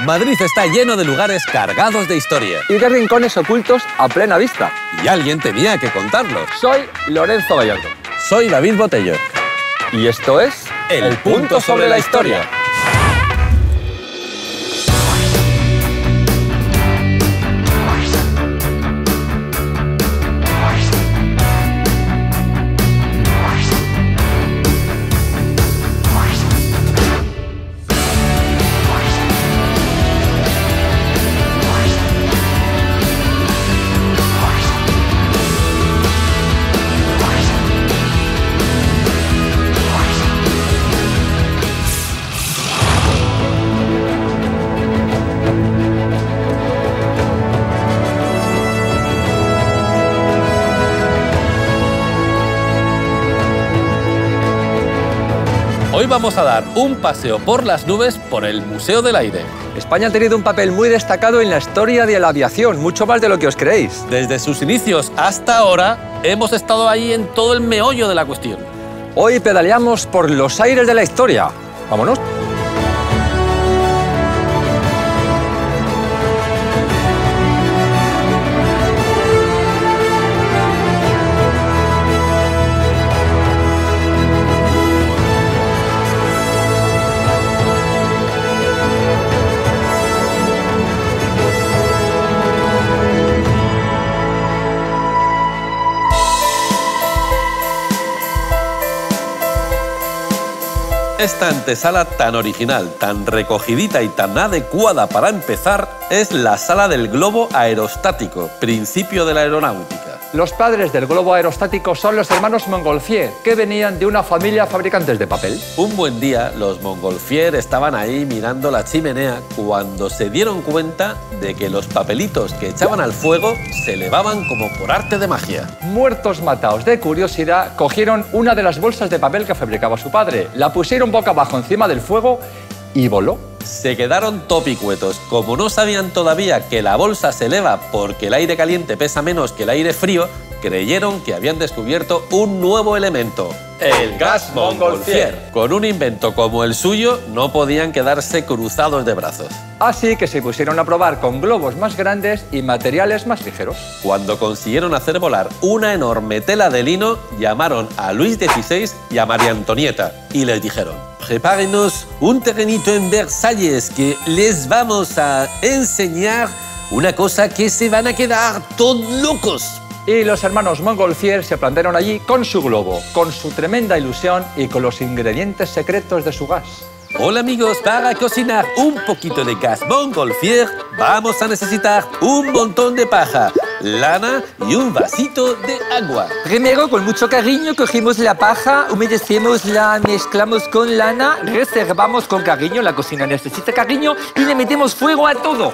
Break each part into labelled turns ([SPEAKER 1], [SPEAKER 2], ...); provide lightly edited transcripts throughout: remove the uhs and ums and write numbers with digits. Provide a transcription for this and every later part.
[SPEAKER 1] Madrid está lleno de lugares cargados de historia.
[SPEAKER 2] Y de rincones ocultos a plena vista.
[SPEAKER 1] Y alguien tenía que contarlo.
[SPEAKER 2] Soy Lorenzo Gallardo.
[SPEAKER 1] Soy David Botello.
[SPEAKER 2] Y esto es...
[SPEAKER 1] El punto sobre la historia. Hoy vamos a dar un paseo por las nubes por el Museo del Aire.
[SPEAKER 2] España ha tenido un papel muy destacado en la historia de la aviación, mucho más de lo que os creéis.
[SPEAKER 1] Desde sus inicios hasta ahora, hemos estado ahí en todo el meollo de la cuestión.
[SPEAKER 2] Hoy pedaleamos por los aires de la historia. ¡Vámonos!
[SPEAKER 1] Esta antesala tan original, tan recogidita y tan adecuada para empezar es la sala del globo aerostático, principio de la aeronáutica.
[SPEAKER 2] Los padres del globo aerostático son los hermanos Montgolfier, que venían de una familia fabricantes de papel.
[SPEAKER 1] Un buen día, los Montgolfier estaban ahí mirando la chimenea cuando se dieron cuenta de que los papelitos que echaban al fuego se elevaban como por arte de magia.
[SPEAKER 2] Muertos mataos de curiosidad, cogieron una de las bolsas de papel que fabricaba su padre, la pusieron boca abajo encima del fuego y voló.
[SPEAKER 1] Se quedaron topicuetos. Como no sabían todavía que la bolsa se eleva porque el aire caliente pesa menos que el aire frío, creyeron que habían descubierto un nuevo elemento, el gas Montgolfier. Con un invento como el suyo, no podían quedarse cruzados de brazos.
[SPEAKER 2] Así que se pusieron a probar con globos más grandes y materiales más ligeros.
[SPEAKER 1] Cuando consiguieron hacer volar una enorme tela de lino, llamaron a Luis XVI y a María Antonieta y les dijeron: prepárenos un terrenito en Versalles que les vamos a enseñar una cosa que se van a quedar todos locos.
[SPEAKER 2] Y los hermanos Montgolfier se plantaron allí con su globo, con su tremenda ilusión y con los ingredientes secretos de su gas.
[SPEAKER 1] Hola amigos, para cocinar un poquito de gas Montgolfier vamos a necesitar un montón de paja, lana y un vasito de agua.
[SPEAKER 3] Primero, con mucho cariño, cogimos la paja, humedecemos, la mezclamos con lana, reservamos con cariño, la cocina necesita cariño y le metemos fuego a todo.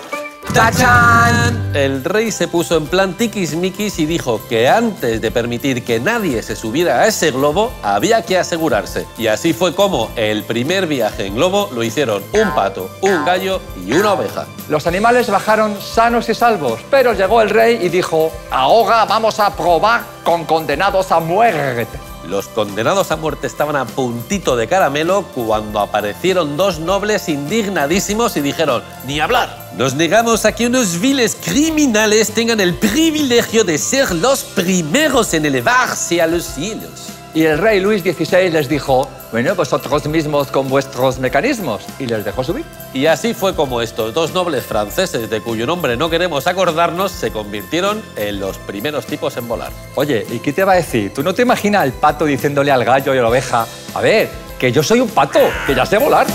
[SPEAKER 3] ¡Tachán!
[SPEAKER 1] El rey se puso en plan tiquismiquis y dijo que antes de permitir que nadie se subiera a ese globo, había que asegurarse. Y así fue como el primer viaje en globo lo hicieron un pato, un gallo y una oveja.
[SPEAKER 2] Los animales bajaron sanos y salvos, pero llegó el rey y dijo: ahora vamos a probar con condenados a muerte.
[SPEAKER 1] Los condenados a muerte estaban a puntito de caramelo cuando aparecieron dos nobles indignadísimos y dijeron: ¡ni hablar! Nos negamos a que unos viles criminales tengan el privilegio de ser los primeros en elevarse a los cielos.
[SPEAKER 2] Y el rey Luis XVI les dijo: bueno, vosotros mismos con vuestros mecanismos, y les dejó subir.
[SPEAKER 1] Y así fue como estos dos nobles franceses, de cuyo nombre no queremos acordarnos, se convirtieron en los primeros tipos en volar.
[SPEAKER 2] Oye, ¿y qué te va a decir? ¿Tú no te imaginas al pato diciéndole al gallo y a la oveja: a ver, que yo soy un pato, que ya sé volar?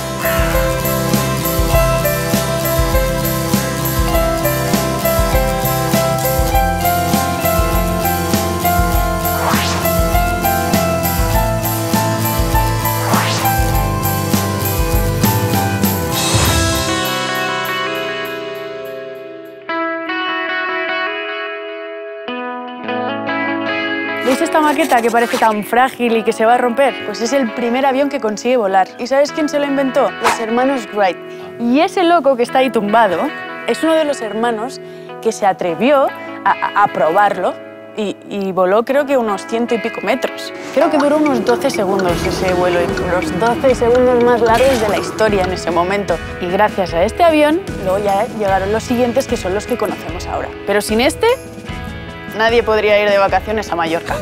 [SPEAKER 4] ¿Veis esta maqueta que parece tan frágil y que se va a romper? Pues es el primer avión que consigue volar. ¿Y sabes quién se lo inventó? Los hermanos Wright. Y ese loco que está ahí tumbado es uno de los hermanos que se atrevió a probarlo y voló creo que unos 100 y pico metros. Creo que duró unos 12 segundos ese vuelo, y los 12 segundos más largos de la historia en ese momento. Y gracias a este avión, luego ya llegaron los siguientes, que son los que conocemos ahora. Pero sin este, nadie podría ir de vacaciones a Mallorca.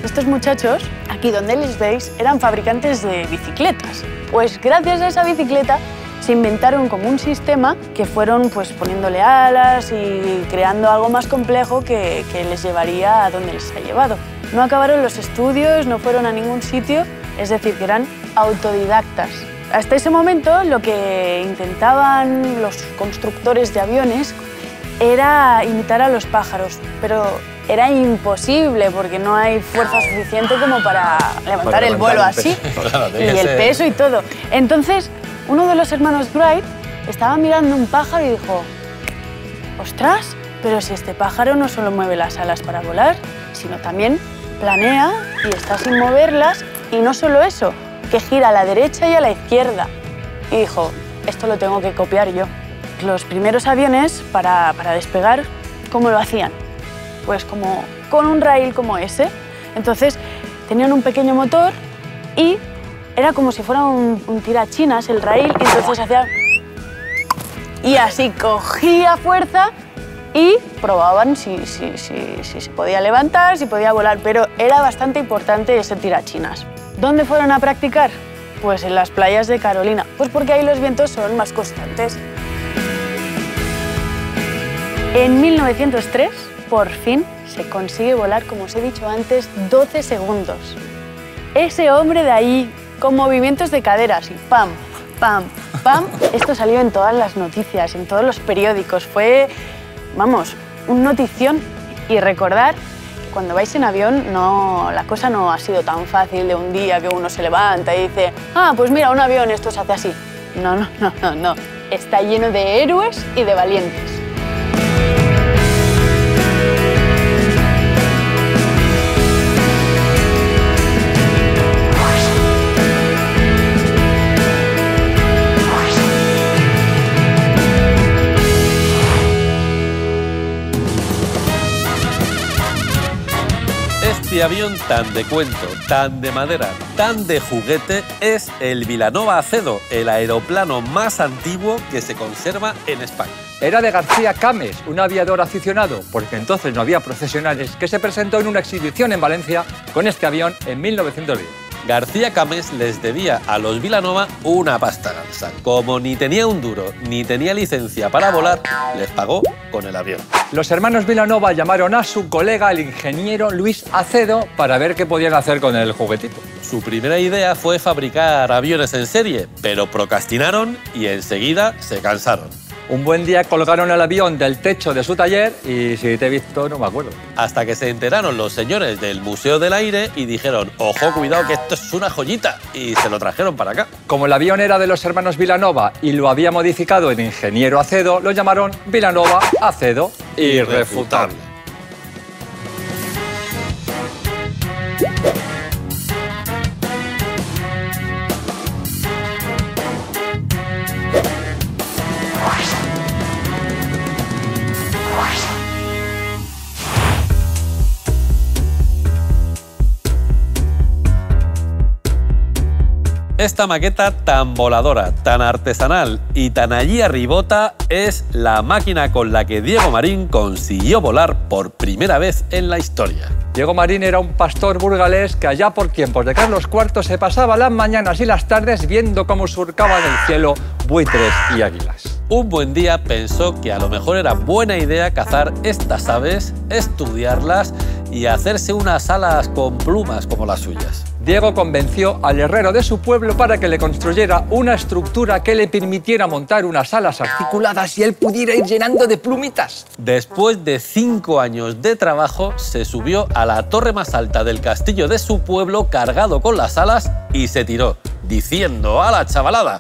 [SPEAKER 4] Estos muchachos, aquí donde les veis, eran fabricantes de bicicletas. Pues gracias a esa bicicleta se inventaron como un sistema que fueron pues poniéndole alas y creando algo más complejo que les llevaría a donde les ha llevado. No acabaron los estudios, no fueron a ningún sitio, es decir, que eran autodidactas. Hasta ese momento lo que intentaban los constructores de aviones era imitar a los pájaros, pero era imposible porque no hay fuerza suficiente como para levantar el vuelo así, y el peso y todo. Entonces, uno de los hermanos Wright estaba mirando un pájaro y dijo: «Ostras, pero si este pájaro no solo mueve las alas para volar, sino también planea y está sin moverlas, y no solo eso, que gira a la derecha y a la izquierda». Y dijo: «Esto lo tengo que copiar yo». Los primeros aviones, para despegar, ¿cómo lo hacían? Pues como con un rail como ese. Entonces, tenían un pequeño motor y era como si fuera un tirachinas el rail, y entonces hacía... Y así cogía fuerza y probaban si se podía levantar, si podía volar, pero era bastante importante ese tirachinas. ¿Dónde fueron a practicar? Pues en las playas de Carolina, pues porque ahí los vientos son más constantes. En 1903, por fin, se consigue volar, como os he dicho antes, 12 segundos. Ese hombre de ahí, con movimientos de caderas y pam, pam, pam, esto salió en todas las noticias, en todos los periódicos. Fue, vamos, un notición. Y recordar que cuando vais en avión, la cosa no ha sido tan fácil de un día que uno se levanta y dice: «Ah, pues mira, un avión, esto se hace así». No. Está lleno de héroes y de valientes.
[SPEAKER 1] Este avión tan de cuento, tan de madera, tan de juguete es el Vilanova Acedo, el aeroplano más antiguo que se conserva en España.
[SPEAKER 2] Era de García Cames, un aviador aficionado, porque entonces no había profesionales, que se presentó en una exhibición en Valencia con este avión en 1910.
[SPEAKER 1] García Cames les debía a los Vilanova una pasta gansa. Como ni tenía un duro ni tenía licencia para volar, les pagó con el avión.
[SPEAKER 2] Los hermanos Vilanova llamaron a su colega, el ingeniero Luis Acedo, para ver qué podían hacer con el juguetito.
[SPEAKER 1] Su primera idea fue fabricar aviones en serie, pero procrastinaron y enseguida se cansaron.
[SPEAKER 2] Un buen día colgaron el avión del techo de su taller y, si te he visto, no me acuerdo.
[SPEAKER 1] Hasta que se enteraron los señores del Museo del Aire y dijeron: «Ojo, cuidado, que esto es una joyita», y se lo trajeron para acá.
[SPEAKER 2] Como el avión era de los hermanos Vilanova y lo había modificado el ingeniero Acedo, lo llamaron Vilanova Acedo. Irrefutable.
[SPEAKER 1] Esta maqueta tan voladora, tan artesanal y tan allí arribota es la máquina con la que Diego Marín consiguió volar por primera vez en la historia.
[SPEAKER 2] Diego Marín era un pastor burgalés que allá por tiempos de Carlos IV se pasaba las mañanas y las tardes viendo cómo surcaban el cielo buitres y águilas.
[SPEAKER 1] Un buen día pensó que a lo mejor era buena idea cazar estas aves, estudiarlas y hacerse unas alas con plumas como las suyas.
[SPEAKER 2] Diego convenció al herrero de su pueblo para que le construyera una estructura que le permitiera montar unas alas articuladas y él pudiera ir llenando de plumitas.
[SPEAKER 1] Después de 5 años de trabajo, se subió a la torre más alta del castillo de su pueblo cargado con las alas y se tiró, diciendo: «¡Hala, chavalada!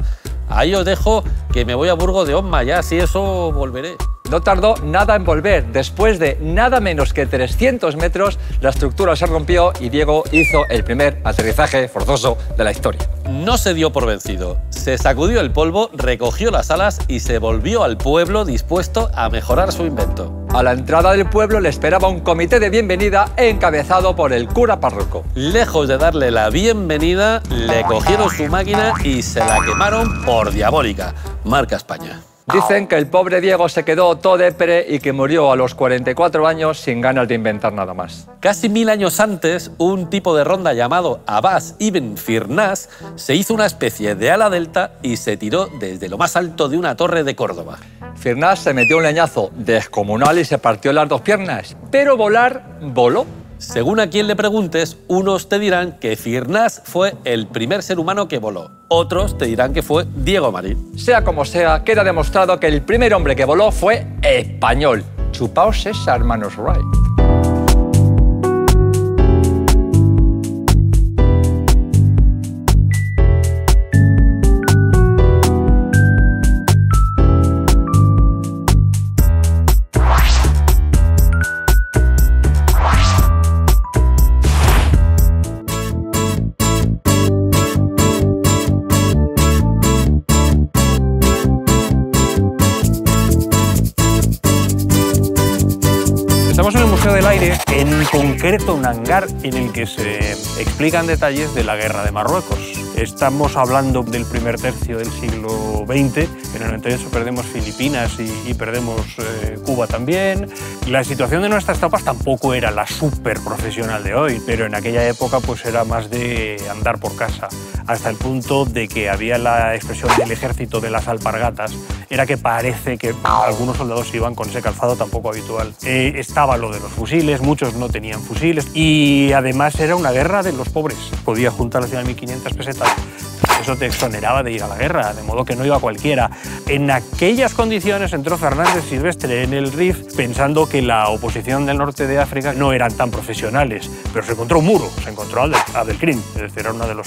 [SPEAKER 1] Ahí os dejo, que me voy a Burgos de Osma, ya si eso volveré».
[SPEAKER 2] No tardó nada en volver. Después de nada menos que 300 metros, la estructura se rompió y Diego hizo el primer aterrizaje forzoso de la historia.
[SPEAKER 1] No se dio por vencido. Se sacudió el polvo, recogió las alas y se volvió al pueblo dispuesto a mejorar su invento.
[SPEAKER 2] A la entrada del pueblo le esperaba un comité de bienvenida encabezado por el cura párroco.
[SPEAKER 1] Lejos de darle la bienvenida, le cogieron su máquina y se la quemaron por diabólica. Marca España.
[SPEAKER 2] Dicen que el pobre Diego se quedó todo depre y que murió a los 44 años sin ganas de inventar nada más.
[SPEAKER 1] Casi 1000 años antes, un tipo de ronda llamado Abbas ibn Firnas se hizo una especie de ala delta y se tiró desde lo más alto de una torre de Córdoba.
[SPEAKER 2] Firnas se metió un leñazo descomunal y se partió las dos piernas, pero volar, voló.
[SPEAKER 1] Según a quien le preguntes, unos te dirán que Firnas fue el primer ser humano que voló. Otros te dirán que fue Diego Marín.
[SPEAKER 2] Sea como sea, queda demostrado que el primer hombre que voló fue español. Chupaos esa, hermanos Wright.
[SPEAKER 5] Estamos en el Museo del Aire, en concreto un hangar en el que se explican detalles de la Guerra de Marruecos. Estamos hablando del primer tercio del siglo XX. En el 98 perdemos Filipinas y perdemos Cuba también. La situación de nuestras tropas tampoco era la súper profesional de hoy, pero en aquella época pues era más de andar por casa, hasta el punto de que había la expresión del ejército de las alpargatas. Era que parece que algunos soldados iban con ese calzado tan poco habitual. Estaba lo de los fusiles, muchos no tenían fusiles y además era una guerra de los pobres. Podía juntar al final 1.500 pesetas. Eso te exoneraba de ir a la guerra, de modo que no iba cualquiera. En aquellas condiciones entró Fernández Silvestre en el RIF pensando que la oposición del norte de África no eran tan profesionales, pero se encontró un muro, se encontró a Abdelkrim, es decir, era uno de los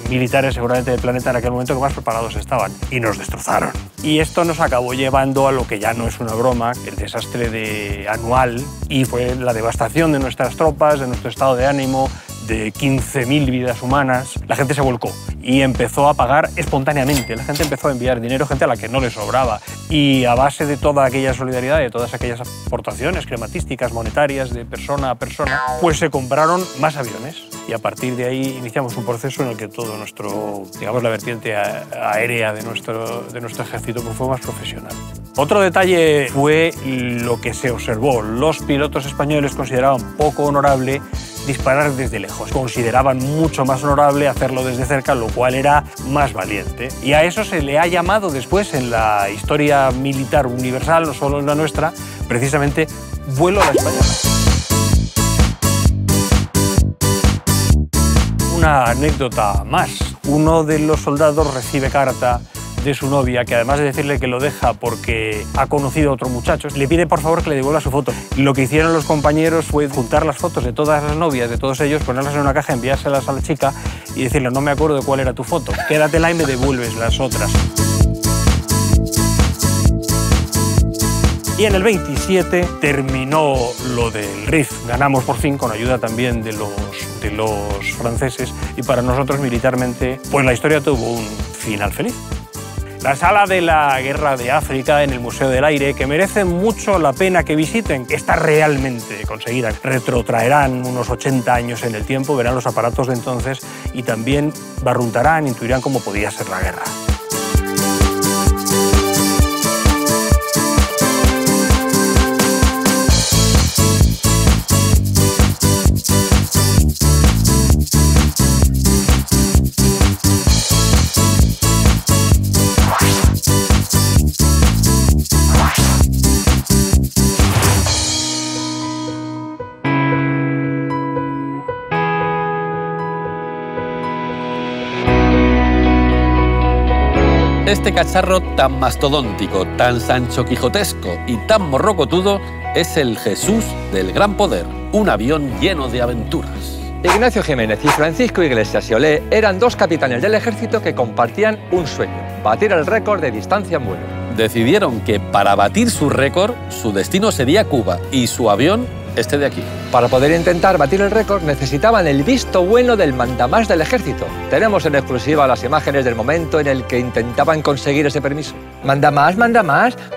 [SPEAKER 5] militares seguramente del planeta en aquel momento que más preparados estaban, y nos destrozaron. Y esto nos acabó llevando a lo que ya no es una broma, el desastre anual, y fue la devastación de nuestras tropas, de nuestro estado de ánimo, de 15.000 vidas humanas. La gente se volcó y empezó a pagar espontáneamente. La gente empezó a enviar dinero, gente a la que no le sobraba. Y a base de toda aquella solidaridad, de todas aquellas aportaciones crematísticas, monetarias, de persona a persona, pues se compraron más aviones. Y a partir de ahí iniciamos un proceso en el que todo nuestro, digamos, la vertiente aérea de nuestro ejército pues fue más profesional. Otro detalle fue lo que se observó. Los pilotos españoles consideraban poco honorable disparar desde lejos. Consideraban mucho más honorable hacerlo desde cerca, lo cual era más valiente. Y a eso se le ha llamado después en la historia militar universal, no solo en la nuestra, precisamente vuelo a la española. Una anécdota más. Uno de los soldados recibe carta de su novia, que además de decirle que lo deja porque ha conocido a otro muchacho, le pide por favor que le devuelva su foto. Lo que hicieron los compañeros fue juntar las fotos de todas las novias, de todos ellos, ponerlas en una caja, enviárselas a la chica y decirle: no me acuerdo de cuál era tu foto, quédatela y me devuelves las otras. Y en el 27 terminó lo del RIF. Ganamos por fin, con ayuda también de los franceses, y para nosotros militarmente pues la historia tuvo un final feliz. La sala de la Guerra de África en el Museo del Aire, que merece mucho la pena que visiten, está realmente conseguida. Retrotraerán unos 80 años en el tiempo, verán los aparatos de entonces y también barruntarán, intuirán cómo podía ser la guerra.
[SPEAKER 1] Este cacharro tan mastodóntico, tan sanchoquijotesco y tan morrocotudo es el Jesús del Gran Poder, un avión lleno de aventuras.
[SPEAKER 2] Ignacio Jiménez y Francisco Iglesias y Olé eran dos capitanes del ejército que compartían un sueño: batir el récord de distancia en vuelo.
[SPEAKER 1] Decidieron que para batir su récord, su destino sería Cuba y su avión este de aquí.
[SPEAKER 2] Para poder intentar batir el récord necesitaban el visto bueno del mandamás del ejército. Tenemos en exclusiva las imágenes del momento en el que intentaban conseguir ese permiso. Mandamás,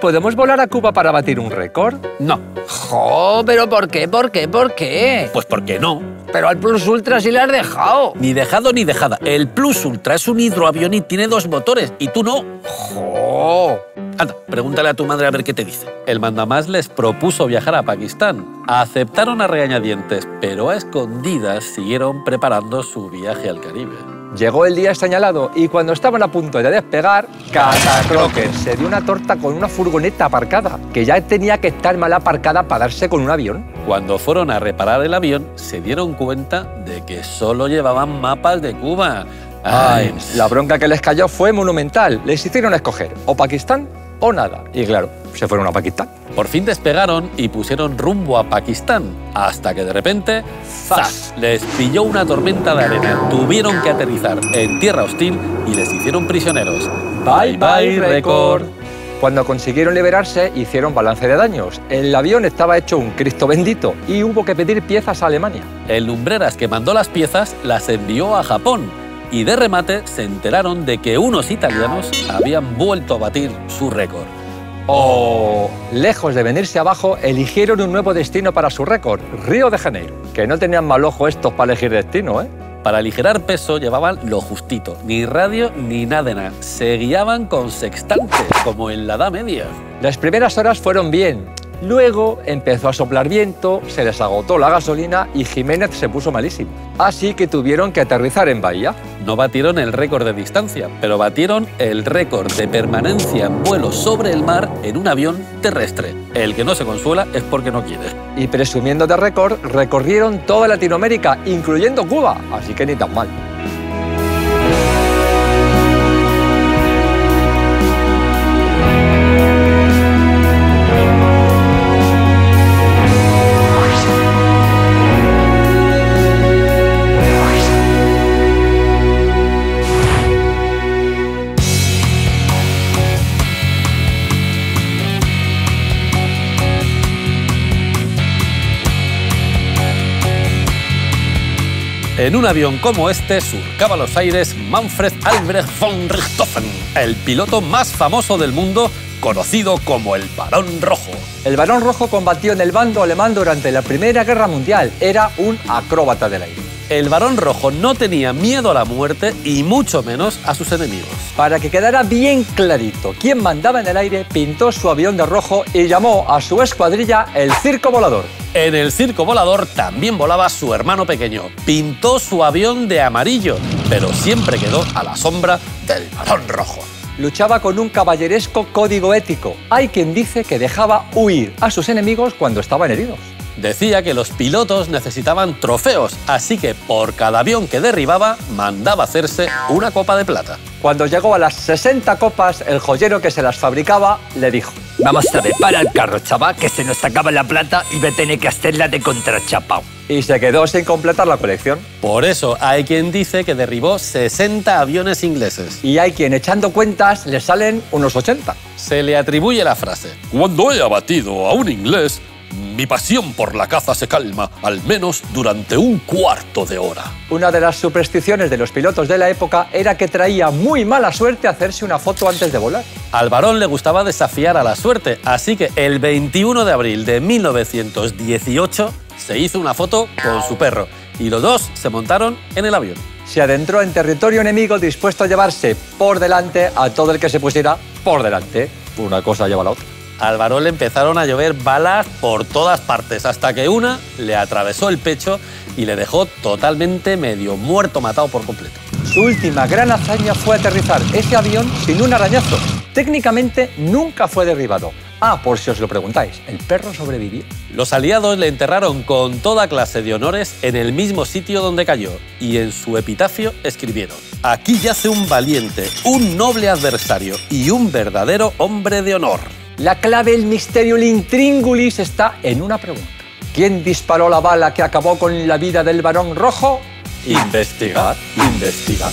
[SPEAKER 2] ¿podemos volar a Cuba para batir un récord?
[SPEAKER 1] No.
[SPEAKER 3] ¡Jo! ¿Pero por qué? ¿Por qué? ¿Por qué?
[SPEAKER 1] Pues porque no.
[SPEAKER 3] Pero al Plus Ultra sí le has dejado.
[SPEAKER 1] Ni dejado ni dejada. El Plus Ultra es un hidroavión y tiene 2 motores, y tú no.
[SPEAKER 3] ¡Jo!
[SPEAKER 1] Anda, pregúntale a tu madre a ver qué te dice. El mandamás les propuso viajar a Pakistán. Aceptaron a regañadientes, pero a escondidas siguieron preparando su viaje al Caribe.
[SPEAKER 2] Llegó el día señalado y cuando estaban a punto de despegar, catacroker, se dio una torta con una furgoneta aparcada, que ya tenía que estar mal aparcada para darse con un avión.
[SPEAKER 1] Cuando fueron a reparar el avión, se dieron cuenta de que solo llevaban mapas de Cuba.
[SPEAKER 2] Ay, la bronca que les cayó fue monumental. Les hicieron escoger o Pakistán o nada. Y claro, se fueron a Pakistán.
[SPEAKER 1] Por fin despegaron y pusieron rumbo a Pakistán, hasta que de repente, ¡zas!, les pilló una tormenta de arena. Tuvieron que aterrizar en tierra hostil y les hicieron prisioneros.
[SPEAKER 2] Bye, bye, récord. Cuando consiguieron liberarse, hicieron balance de daños. El avión estaba hecho un Cristo bendito y hubo que pedir piezas a Alemania.
[SPEAKER 1] El Lumbreras que mandó las piezas las envió a Japón. Y de remate se enteraron de que unos italianos habían vuelto a batir su récord.
[SPEAKER 2] Lejos de venirse abajo, eligieron un nuevo destino para su récord, Río de Janeiro. Que no tenían mal ojo estos para elegir destino, ¿eh?
[SPEAKER 1] Para aligerar peso llevaban lo justito, ni radio ni nada de nada. Se guiaban con sextantes, como en la Edad Media.
[SPEAKER 2] Las primeras horas fueron bien. Luego empezó a soplar viento, se les agotó la gasolina y Jiménez se puso malísimo. Así que tuvieron que aterrizar en Bahía.
[SPEAKER 1] No batieron el récord de distancia, pero batieron el récord de permanencia en vuelo sobre el mar en un avión terrestre. El que no se consuela es porque no quiere.
[SPEAKER 2] Y presumiendo de récord, recorrieron toda Latinoamérica, incluyendo Cuba, así que ni tan mal.
[SPEAKER 1] En un avión como este surcaba los aires Manfred Albrecht von Richthofen, el piloto más famoso del mundo, conocido como el Barón Rojo.
[SPEAKER 2] El Barón Rojo combatió en el bando alemán durante la Primera Guerra Mundial. Era un acróbata del aire.
[SPEAKER 1] El Barón Rojo no tenía miedo a la muerte y mucho menos a sus enemigos.
[SPEAKER 2] Para que quedara bien clarito quién mandaba en el aire, pintó su avión de rojo y llamó a su escuadrilla el Circo Volador.
[SPEAKER 1] En el Circo Volador también volaba su hermano pequeño. Pintó su avión de amarillo, pero siempre quedó a la sombra del Barón Rojo.
[SPEAKER 2] Luchaba con un caballeresco código ético. Hay quien dice que dejaba huir a sus enemigos cuando estaban heridos.
[SPEAKER 1] Decía que los pilotos necesitaban trofeos, así que por cada avión que derribaba mandaba hacerse una copa de plata.
[SPEAKER 2] Cuando llegó a las 60 copas, el joyero que se las fabricaba le dijo:
[SPEAKER 3] Vamos a ver, para el carro, chaval, que se nos acaba la plata y voy a tener que hacerla de contrachapao.
[SPEAKER 2] Y se quedó sin completar la colección.
[SPEAKER 1] Por eso hay quien dice que derribó 60 aviones ingleses.
[SPEAKER 2] Y hay quien, echando cuentas, le salen unos 80.
[SPEAKER 1] Se le atribuye la frase: cuando he abatido a un inglés, mi pasión por la caza se calma, al menos durante un cuarto de hora.
[SPEAKER 2] Una de las supersticiones de los pilotos de la época era que traía muy mala suerte hacerse una foto antes de volar.
[SPEAKER 1] Al Barón le gustaba desafiar a la suerte, así que el 21 de abril de 1918 se hizo una foto con su perro y los dos se montaron en el avión.
[SPEAKER 2] Se adentró en territorio enemigo dispuesto a llevarse por delante a todo el que se pusiera por delante. Una cosa lleva a la otra.
[SPEAKER 1] Al Barón le empezaron a llover balas por todas partes, hasta que una le atravesó el pecho y le dejó totalmente medio muerto, matado por completo.
[SPEAKER 2] Su última gran hazaña fue aterrizar ese avión sin un arañazo. Técnicamente nunca fue derribado. Ah, por si os lo preguntáis, ¿el perro sobrevivió?
[SPEAKER 1] Los aliados le enterraron con toda clase de honores en el mismo sitio donde cayó y en su epitafio escribieron: aquí yace un valiente, un noble adversario y un verdadero hombre de honor.
[SPEAKER 2] La clave, el misterio, el intríngulis está en una pregunta. ¿Quién disparó la bala que acabó con la vida del Barón Rojo?
[SPEAKER 1] Investigad, investigad.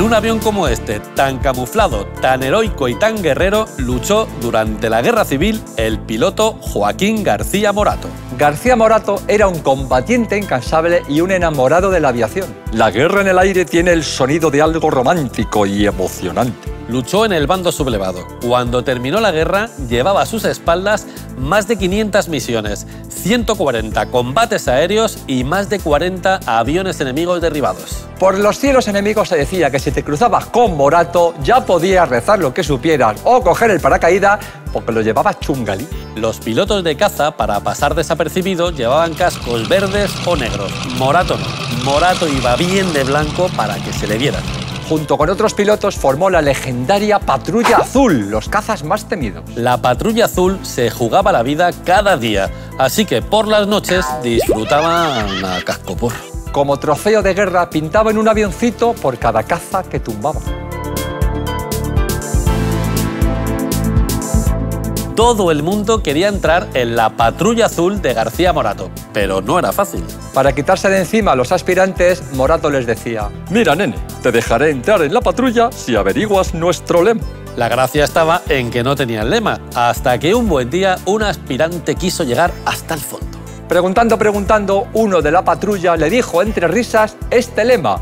[SPEAKER 1] En un avión como este, tan camuflado, tan heroico y tan guerrero, luchó durante la Guerra Civil el piloto Joaquín García Morato.
[SPEAKER 2] García Morato era un combatiente incansable y un enamorado de la aviación. La guerra en el aire tiene el sonido de algo romántico y emocionante.
[SPEAKER 1] Luchó en el bando sublevado. Cuando terminó la guerra, llevaba a sus espaldas más de 500 misiones, 140 combates aéreos y más de 40 aviones enemigos derribados.
[SPEAKER 2] Por los cielos enemigos se decía que si te cruzabas con Morato ya podías rezar lo que supieras o coger el paracaídas porque lo llevabas chungalí.
[SPEAKER 1] Los pilotos de caza, para pasar desapercibidos, llevaban cascos verdes o negros. Morato no. Morato iba bien de blanco para que se le vieran.
[SPEAKER 2] Junto con otros pilotos formó la legendaria Patrulla Azul, los cazas más temidos.
[SPEAKER 1] La Patrulla Azul se jugaba la vida cada día, así que por las noches disfrutaban a cascoporro.
[SPEAKER 2] Como trofeo de guerra pintaban un avioncito por cada caza que tumbaba.
[SPEAKER 1] Todo el mundo quería entrar en la Patrulla Azul de García Morato, pero no era fácil.
[SPEAKER 2] Para quitarse de encima a los aspirantes, Morato les decía: mira, nene, te dejaré entrar en la patrulla si averiguas nuestro lema.
[SPEAKER 1] La gracia estaba en que no tenían lema, hasta que un buen día un aspirante quiso llegar hasta el fondo.
[SPEAKER 2] Preguntando, uno de la patrulla le dijo entre risas este lema: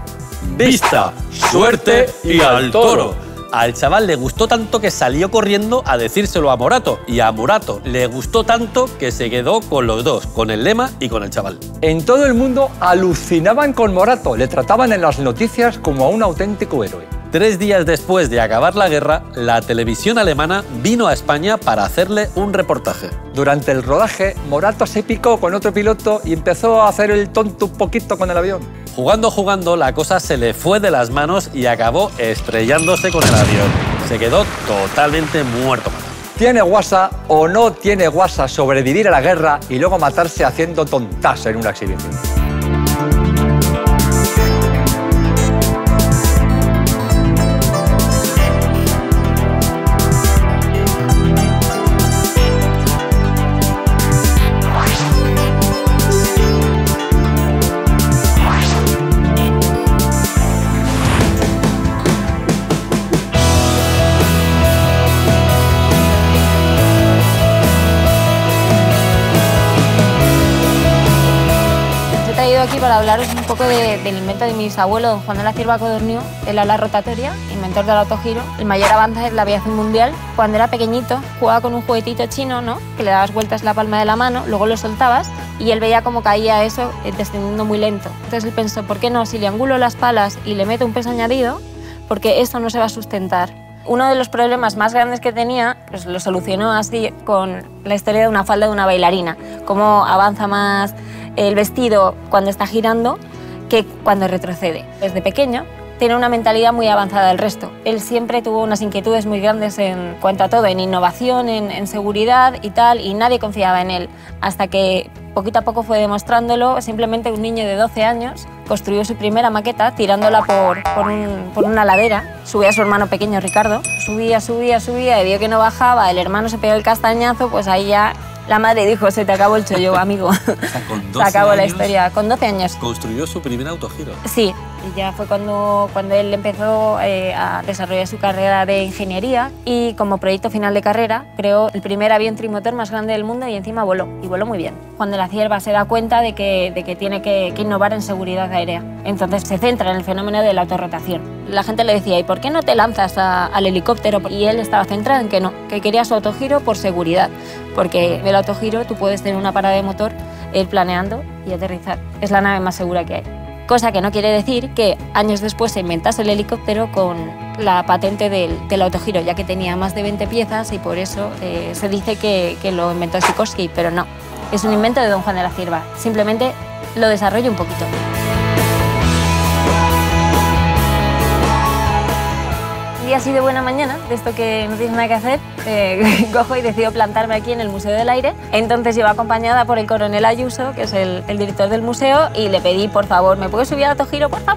[SPEAKER 1] ¡Vista, suerte y al toro! Al chaval le gustó tanto que salió corriendo a decírselo a Morato, y a Morato le gustó tanto que se quedó con los dos, con el lema y con el chaval.
[SPEAKER 2] En todo el mundo alucinaban con Morato, le trataban en las noticias como a un auténtico héroe.
[SPEAKER 1] 3 días después de acabar la guerra, la televisión alemana vino a España para hacerle un reportaje.
[SPEAKER 2] Durante el rodaje, Morato se picó con otro piloto y empezó a hacer el tonto un poquito con el avión.
[SPEAKER 1] Jugando, la cosa se le fue de las manos y acabó estrellándose con el avión. Se quedó totalmente muerto.
[SPEAKER 2] ¿Tiene guasa o no tiene guasa sobrevivir a la guerra y luego matarse haciendo tontas en una exhibición?
[SPEAKER 6] Aquí para hablaros un poco del invento de mi bisabuelo, don Juan de la Cierva Codorniu, el ala rotatoria, inventor del autogiro, el mayor avance de la aviación mundial. Cuando era pequeñito jugaba con un juguetito chino, ¿no?, que le dabas vueltas la palma de la mano, luego lo soltabas y él veía cómo caía eso descendiendo muy lento. Entonces él pensó, ¿por qué no? Si le angulo las palas y le meto un peso añadido, porque eso no se va a sustentar. Uno de los problemas más grandes que tenía, pues lo solucionó así con la historia de una falda de una bailarina, cómo avanza más el vestido cuando está girando que cuando retrocede. Desde pequeño tiene una mentalidad muy avanzada del resto. Él siempre tuvo unas inquietudes muy grandes en cuanto a todo, en innovación, en seguridad y tal, y nadie confiaba en él, hasta que poquito a poco fue demostrándolo. Simplemente un niño de 12 años construyó su primera maqueta tirándola por una ladera. Subía a su hermano pequeño, Ricardo. Subía y vio que no bajaba, el hermano se pegó el castañazo, pues ahí ya la madre dijo, se te acabó el chollo, amigo.
[SPEAKER 1] O sea, con 12
[SPEAKER 6] se acabó la
[SPEAKER 1] años
[SPEAKER 6] historia. Con 12 años.
[SPEAKER 1] Construyó su primer autogiro.
[SPEAKER 6] Sí, y ya fue cuando él empezó a desarrollar su carrera de ingeniería y como proyecto final de carrera creó el primer avión trimotor más grande del mundo y encima voló, y voló muy bien. Juan de la Cierva se da cuenta de que tiene que innovar en seguridad aérea. Entonces se centra en el fenómeno de la autorrotación. La gente le decía, ¿y por qué no te lanzas al helicóptero? Y él estaba centrado en que no, que quería su autogiro por seguridad, porque el autogiro tú puedes tener una parada de motor, ir planeando y aterrizar. Es la nave más segura que hay. Cosa que no quiere decir que años después se inventase el helicóptero con la patente del autogiro, ya que tenía más de 20 piezas y por eso se dice que lo inventó Sikorsky, pero no. Es un invento de don Juan de la Cierva. Simplemente lo desarrollo un poquito. Y así de buena mañana, de esto que no tienes nada que hacer, cojo y decido plantarme aquí en el Museo del Aire. Entonces iba acompañada por el coronel Ayuso, que es el director del museo, y le pedí, por favor, ¿me puedes subir al autogiro? Porfa.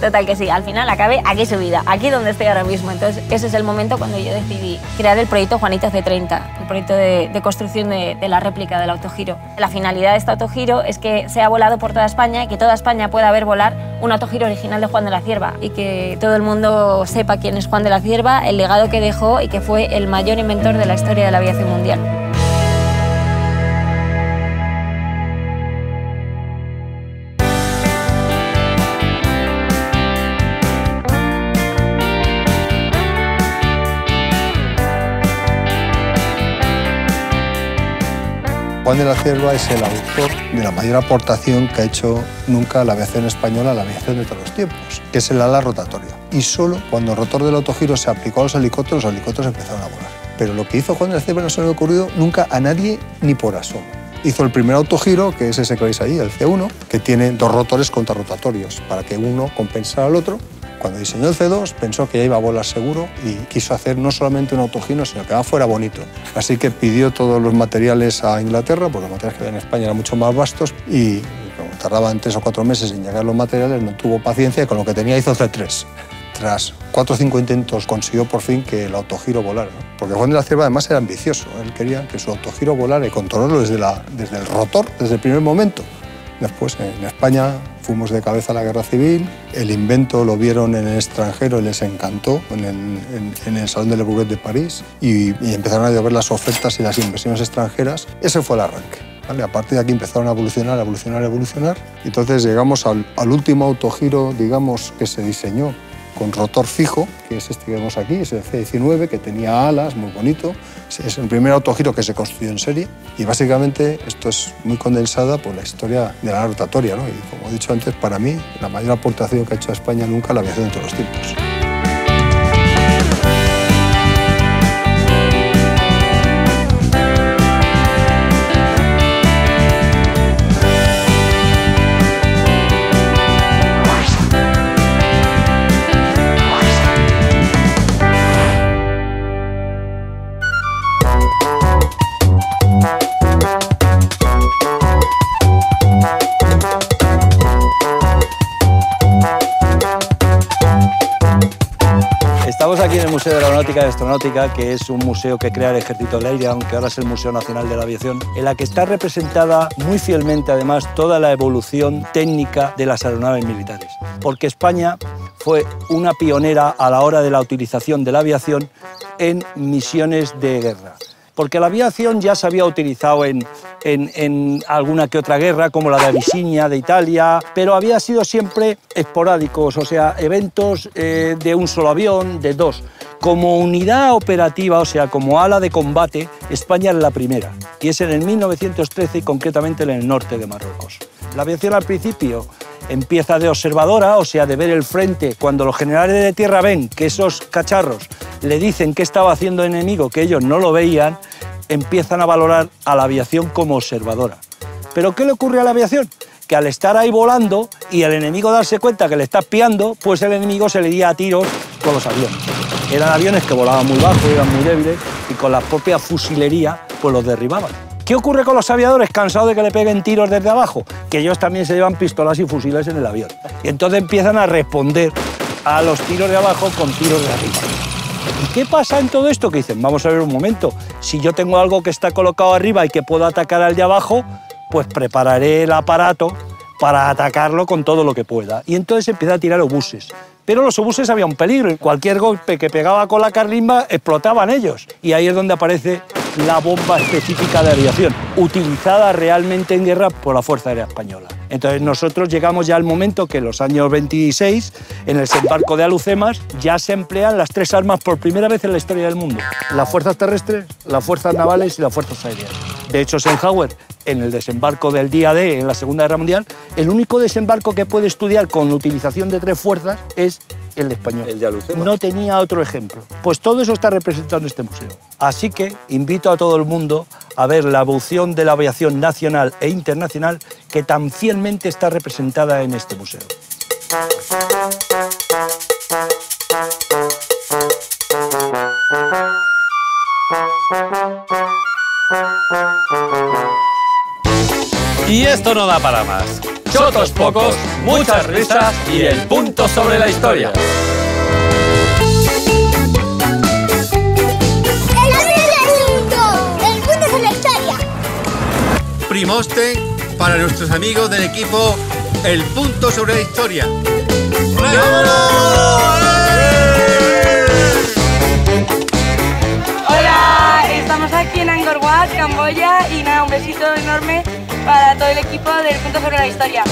[SPEAKER 6] Total que sí, al final acabé aquí subida, aquí donde estoy ahora mismo. Entonces ese es el momento cuando yo decidí crear el proyecto Juanito C30. proyecto de construcción de la réplica del autogiro. La finalidad de este autogiro es que sea volado por toda España y que toda España pueda ver volar un autogiro original de Juan de la Cierva y que todo el mundo sepa quién es Juan de la Cierva, el legado que dejó y que fue el mayor inventor de la historia de la aviación mundial.
[SPEAKER 7] Juan de la Cierva es el autor de la mayor aportación que ha hecho nunca la aviación española a la aviación de todos los tiempos, que es el ala rotatoria. Y solo cuando el rotor del autogiro se aplicó a los helicópteros empezaron a volar. Pero lo que hizo Juan de la Cierva no se le ha ocurrido nunca a nadie ni por asomo. Hizo el primer autogiro, que es ese que veis ahí, el C1, que tiene 2 rotores contrarrotatorios, para que uno compensara al otro. Cuando diseñó el C2 pensó que ya iba a volar seguro y quiso hacer no solamente un autogiro, sino que fuera bonito. Así que pidió todos los materiales a Inglaterra, porque los materiales que había en España eran mucho más vastos y como tardaban 3 o 4 meses en llegar los materiales, no tuvo paciencia y con lo que tenía hizo C3. Tras 4 o 5 intentos consiguió por fin que el autogiro volara, ¿no? Porque Juan de la Cierva además era ambicioso, él quería que su autogiro volara y controlarlo desde el rotor, desde el primer momento. Después, en España, fuimos de cabeza a la guerra civil, el invento lo vieron en el extranjero y les encantó en el Salón de Le Bourget de París y empezaron a llover las ofertas y las inversiones extranjeras. Ese fue el arranque, ¿vale? A partir de aquí empezaron a evolucionar. Y entonces llegamos al último autogiro, digamos, que se diseñó con rotor fijo, que es este que vemos aquí, es el C19, que tenía alas, muy bonito. Es el primer autogiro que se construyó en serie y básicamente esto es muy condensada por la historia de la rotatoria, ¿no? Y como he dicho antes, para mí, la mayor aportación que ha hecho a España nunca la aviación de todos los tiempos.
[SPEAKER 8] Estamos aquí en el Museo de Aeronáutica y Astronáutica, que es un museo que crea el Ejército del Aire, aunque ahora es el Museo Nacional de la Aviación, en la que está representada muy fielmente, además, toda la evolución técnica de las aeronaves militares. Porque España fue una pionera a la hora de la utilización de la aviación en misiones de guerra. Porque la aviación ya se había utilizado en alguna que otra guerra, como la de Abisinia, de Italia, pero había sido siempre esporádicos, o sea, eventos de un solo avión, de 2. Como unidad operativa, o sea, como ala de combate, España es la primera, y es en el 1913 y concretamente en el norte de Marruecos. La aviación al principio empieza de observadora, o sea, de ver el frente. Cuando los generales de tierra ven que esos cacharros le dicen qué estaba haciendo el enemigo, que ellos no lo veían, empiezan a valorar a la aviación como observadora. ¿Pero qué le ocurre a la aviación? Que al estar ahí volando y el enemigo darse cuenta que le está espiando, pues el enemigo se le iría a tiros con los aviones. Eran aviones que volaban muy bajo, eran muy débiles y con la propia fusilería pues los derribaban. ¿Qué ocurre con los aviadores cansados de que le peguen tiros desde abajo? Que ellos también se llevan pistolas y fusiles en el avión. Y entonces empiezan a responder a los tiros de abajo con tiros de arriba. ¿Y qué pasa en todo esto? Que dicen, vamos a ver un momento, si yo tengo algo que está colocado arriba y que puedo atacar al de abajo, pues prepararé el aparato para atacarlo con todo lo que pueda. Y entonces empieza a tirar obuses. Pero los obuses había un peligro, cualquier golpe que pegaba con la carlimba explotaban ellos. Y ahí es donde aparece la bomba específica de aviación, utilizada realmente en guerra por la Fuerza Aérea Española. Entonces nosotros llegamos ya al momento que en los años 26, en el desembarco de Alhucemas, ya se emplean las 3 armas por primera vez en la historia del mundo. Las fuerzas terrestres, las fuerzas navales y las fuerzas aéreas. De hecho, Eisenhower, en el desembarco del día D en la Segunda Guerra Mundial, el único desembarco que puede estudiar con la utilización de 3 fuerzas es el español.
[SPEAKER 1] El de Alhucemas.
[SPEAKER 8] No tenía otro ejemplo. Pues todo eso está representado en este museo. Así que invito a todo el mundo a ver la evolución de la aviación nacional e internacional que tan fielmente está representada en este museo.
[SPEAKER 1] Y esto no da para más. Chotos pocos, muchas risas y el punto sobre la historia.
[SPEAKER 9] ¡El asunto! Primosten para nuestros amigos del equipo El Punto sobre la Historia.
[SPEAKER 10] Hola, estamos aquí en Angkor Wat, Camboya, y nada, un besito enorme para todo el equipo del Punto sobre la Historia.